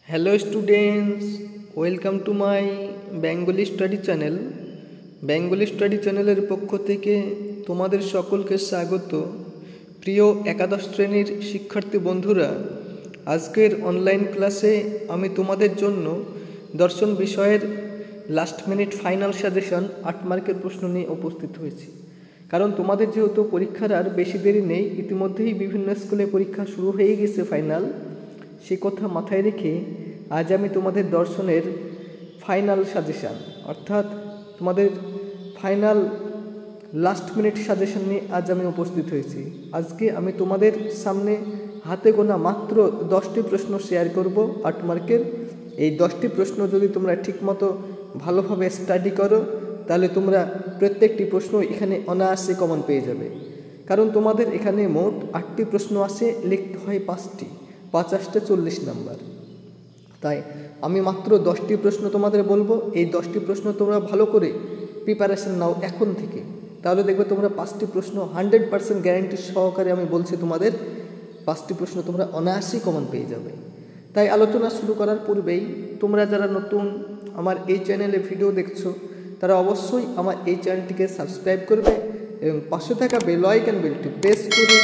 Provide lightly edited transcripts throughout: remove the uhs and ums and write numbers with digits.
Hello students, welcome to my Bengali study channel. Bengali study চ্যানেলের পক্ষ থেকে তোমাদের সকলকে স্বাগত। প্রিয় একাদশ শ্রেণীর শিক্ষার্থী বন্ধুরা, আজকের অনলাইন ক্লাসে আমি তোমাদের জন্য দর্শন বিষয়ের লাস্ট মিনিট ফাইনাল সাজেশন 8 মার্কের প্রশ্ন নিয়ে উপস্থিত হয়েছি। কারণ তোমাদের যেহেতু পরীক্ষার আর বেশি দেরি নেই, ইতিমধ্যেই বিভিন্ন স্কুলে পরীক্ষা শুরু হয়ে গেছে ফাইনাল, সে কথা মাথায় রেখে আজ আমি তোমাদের দর্শনের ফাইনাল সাজেশান অর্থাৎ তোমাদের ফাইনাল লাস্ট মিনিট সাজেশন নিয়ে আজ আমি উপস্থিত হয়েছি। আজকে আমি তোমাদের সামনে হাতে গোনা মাত্র 10টি প্রশ্ন শেয়ার করব 8 মার্কের। এই 10টি প্রশ্ন যদি তোমরা ঠিকমতো ভালোভাবে স্টাডি করো তাহলে তোমরা প্রত্যেকটি প্রশ্ন এখানে অনায়াসে কমন পেয়ে যাবে। কারণ তোমাদের এখানে মোট 8টি প্রশ্ন আসে, লিখতে হয় 5টি, 50 40 নাম্বার। তাই আমি মাত্র 10টি প্রশ্ন তোমাদের বলবো। এই 10টি প্রশ্ন তোমরা ভালো করে প্রিপারেশন নাও এখন থেকে, তাহলে দেখবে তোমরা 5টি প্রশ্ন 100% গ্যারান্টি সহকারে আমি বলছি তোমাদের 5টি প্রশ্ন তোমরা অনায়াসেই কমন পেয়ে যাবে। তাই আলোচনা শুরু করার পূর্বেই তোমরা যারা নতুন আমার এই চ্যানেলে ভিডিও দেখছো তারা অবশ্যই আমার এই চ্যানেলটিকে সাবস্ক্রাইব করবে এবং পাশে থাকা বেল আইকন বেলটি প্রেস করে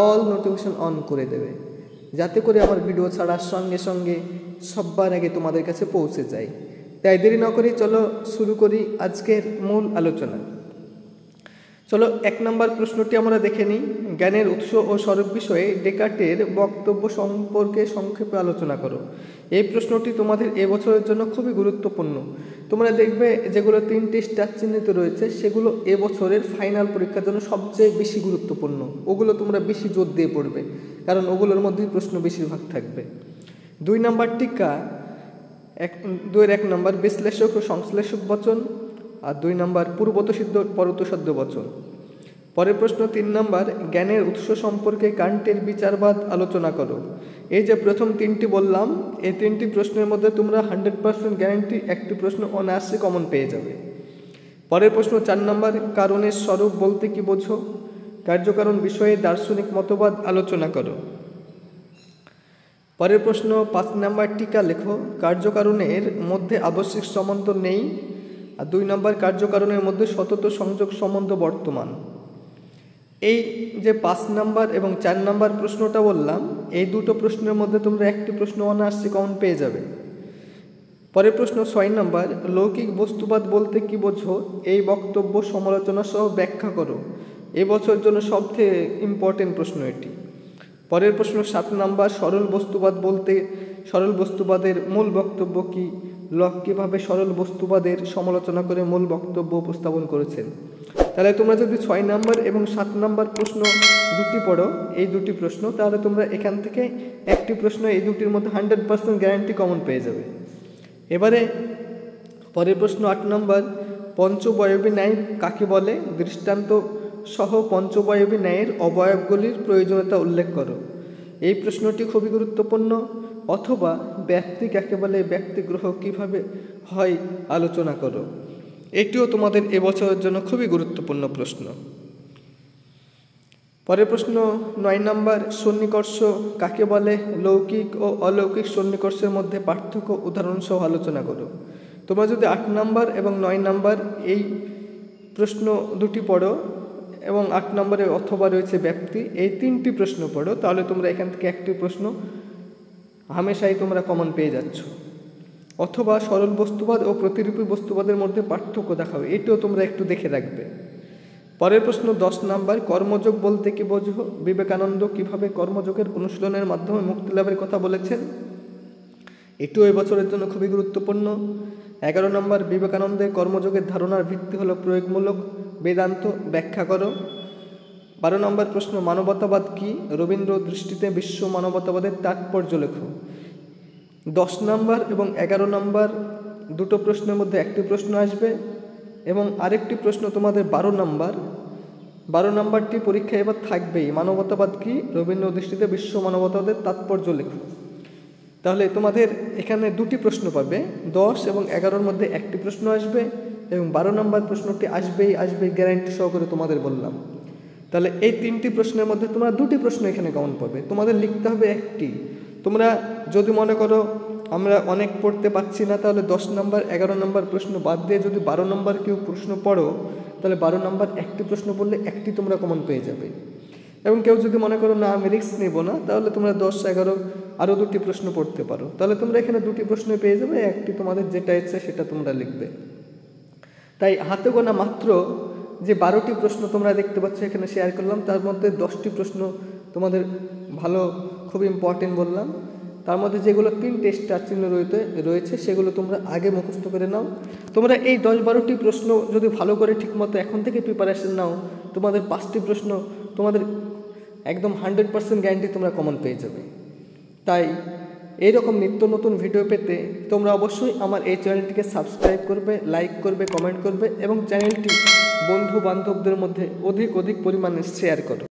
অল নোটিফিকেশন অন করে দেবে, যাতে করে আমার ভিডিও ছাড়ার সঙ্গে সঙ্গে সবার আগে তোমাদের কাছে পৌঁছে যায়। তাই দেরি না করে চলো শুরু করি আজকের মূল আলোচনা। চলো 1 নম্বর প্রশ্নটি আমরা দেখে নিই। জ্ঞানের উৎস ও স্বরূপ বিষয়ে ডেকার্টের বক্তব্য সম্পর্কে সংক্ষেপে আলোচনা করো। এই প্রশ্নটি তোমাদের এবছরের জন্য খুবই গুরুত্বপূর্ণ। তোমরা দেখবে যেগুলো 3টি স্টার চিহ্নিত রয়েছে সেগুলো এবছরের ফাইনাল পরীক্ষার জন্য সবচেয়ে বেশি গুরুত্বপূর্ণ। ওগুলো তোমরা বেশি জোর দিয়ে পড়বে, কারণ ওগুলোর মধ্যেই প্রশ্ন বেশিরভাগ থাকবে। 2 নম্বর টিকা 1 নম্বর বিশ্লেষক ও সংশ্লেষক বচন, আর 2 নম্বর পূর্বতসিদ্ধ পরতসিদ্ধ বচন। পরের প্রশ্ন 3 নম্বর জ্ঞানের উৎস সম্পর্কে কান্টের বিচারবাদ আলোচনা করো। এই যে প্রথম 3টি বললাম, এই 3টি প্রশ্নের মধ্যে তোমরা 100% গ্যারান্টি একটি প্রশ্ন অনায়াসে কমন পেয়ে যাবে। পরের প্রশ্ন 4 নম্বর কারণের স্বরূপ বলতে কি বোঝো। কার্যকারণ বিষয়ে দার্শনিক মতবাদ আলোচনা করো। পরের প্রশ্ন 5 নম্বর টিকা লেখো। কার্যকারণের মধ্যে আবশ্যিক সম্বন্ধ নেই, আর 2 নম্বর কার্যকারণের মধ্যে সতত সংযোগ সম্বন্ধ বর্তমান। এই যে 5 নম্বর এবং 4 নম্বর প্রশ্নটা বললাম, এই দুটো প্রশ্নের মধ্যে তোমরা একটি প্রশ্ন অনায়াসে কমন পেয়ে যাবে। পরের প্রশ্ন 6 নম্বর লৌকিক বস্তুবাদ বলতে কি বোঝো। এই বক্তব্য সমালোচনা সহ ব্যাখ্যা করো। এবছরের জন্য সবথেকে ইম্পর্টেন্ট প্রশ্ন এটি। পরের প্রশ্ন 7 নম্বর সরল বস্তুবাদ বলতে সরল বস্তুবাদের মূল বক্তব্য কি। লক কীভাবে সরল বস্তুবাদের সমালোচনা করে মূল বক্তব্য উপস্থাপন করেছেন। তাহলে তোমরা যদি 6 নম্বর এবং 7 নম্বর প্রশ্ন দুটি পড়ো, এই দুটি প্রশ্ন, তাহলে তোমরা এখান থেকে একটি প্রশ্ন এই দুটির মধ্যে 100% গ্যারান্টি কমন পেয়ে যাবে। এবারে পরের প্রশ্ন 8 নম্বর পঞ্চবয়বী ন্যায় কাকে বলে। দৃষ্টান্ত সহ পঞ্চবয়বী ন্যায়ের অবয়বগুলির প্রয়োজনীয়তা উল্লেখ করো। এই প্রশ্নটি খুবই গুরুত্বপূর্ণ। অথবা ব্যক্তি কাকে বলে, ব্যক্তিগ্রহ কিভাবে হয় আলোচনা করো। এটিও তোমাদের এবছরের জন্য খুবই গুরুত্বপূর্ণ প্রশ্ন। পরের প্রশ্ন 9 নম্বর সন্নিকর্ষ কাকে বলে। লৌকিক ও অলৌকিক সন্নিকর্ষের মধ্যে পার্থক্য উদাহরণ সহ আলোচনা করো। তোমরা যদি 8 নম্বর এবং 9 নম্বর এই প্রশ্ন দুটি পড়ো এবং 8 নম্বরে অথবা রয়েছে ব্যক্তি, এই 3টি প্রশ্ন পড়ো, তাহলে তোমরা এখান থেকে একটি প্রশ্ন হামেশাই তোমরা কমন পেয়ে যাচ্ছ। অথবা সরল বস্তুবাদ ও প্রতিরূপী বস্তুবাদের মধ্যে পার্থক্য দেখাবে, এটিও তোমরা একটু দেখে রাখবে। পরের প্রশ্ন 10 নম্বর কর্মযোগ বলতে কি বোঝো। বিবেকানন্দ কিভাবে কর্মযোগের অনুশীলনের মাধ্যমে মুক্তি লাভের কথা বলেছেন। এটিও এবছরের জন্য খুবই গুরুত্বপূর্ণ। 11 নম্বর বিবেকানন্দের কর্মযোগের ধারণার ভিত্তি হলো প্রয়োগমূলক বেদান্ত, ব্যাখ্যা করো। 12 নম্বর প্রশ্ন মানবতাবাদ কি। রবীন্দ্র দৃষ্টিতে বিশ্ব মানবতাবাদের তাৎপর্য লেখো। 10 নম্বর এবং 11 নম্বর দুটো প্রশ্নের মধ্যে একটি প্রশ্ন আসবে এবং আরেকটি প্রশ্ন তোমাদের 12 নম্বরটি পরীক্ষায় এবার থাকবেই। মানবতাবাদ কি, রবীন্দ্র দৃষ্টিতে বিশ্ব মানবতাবাদের তাৎপর্য লেখো। তাহলে তোমাদের এখানে দুটি প্রশ্ন পাবে, 10 এবং 11-র মধ্যে একটি প্রশ্ন আসবে এবং 12 নম্বর প্রশ্নটি আসবেই গ্যারান্টি সহকারে তোমাদের বললাম। তাহলে এই 3টি প্রশ্নের মধ্যে তোমরা দুটি প্রশ্ন এখানে কমন পাবে, তোমাদের লিখতে হবে একটি। তোমরা যদি মনে করো আমরা অনেক পড়তে পাচ্ছি না, তাহলে 10 নম্বর 11 নম্বর প্রশ্ন বাদ দিয়ে যদি 12 নম্বর কেউ প্রশ্ন পড়ো, তাহলে 12 নম্বর একটি প্রশ্ন পড়লে একটি তোমরা কমন পেয়ে যাবে। এবং কেউ যদি মনে করো না আমি রিস্ক নেব না, তাহলে তোমরা 10 11 আরও 2টি প্রশ্ন পড়তে পারো, তাহলে তোমরা এখানে 2টি প্রশ্ন পেয়ে যাবে, একটি তোমাদের যেটা ইচ্ছে সেটা তোমরা লিখবে। তাই হাতে গোনা মাত্র যে 12টি প্রশ্ন তোমরা দেখতে পাচ্ছ এখানে শেয়ার করলাম, তার মধ্যে 10টি প্রশ্ন তোমাদের ভালো খুব ইম্পর্টেন্ট বললাম। তার মধ্যে যেগুলো 3টে স্টার চিহ্ন রয়েছে সেগুলো তোমরা আগে মুখস্থ করে নাও। তোমরা এই 10-12টি প্রশ্ন যদি ভালো করে ঠিকমতো এখন থেকে প্রিপারেশন নাও, তোমাদের 5টি প্রশ্ন তোমাদের একদম 100% গ্যারান্টি তোমরা কমন পেয়ে যাবে। তাই এইরকম নিত্য নতুন ভিডিও পেতে তোমরা অবশ্যই আমার এই চ্যানেলটিকে সাবস্ক্রাইব করবে, লাইক করবে, কমেন্ট করবে এবং চ্যানেলটি বন্ধু বান্ধবদের মধ্যে অধিক পরিমাণে শেয়ার করো।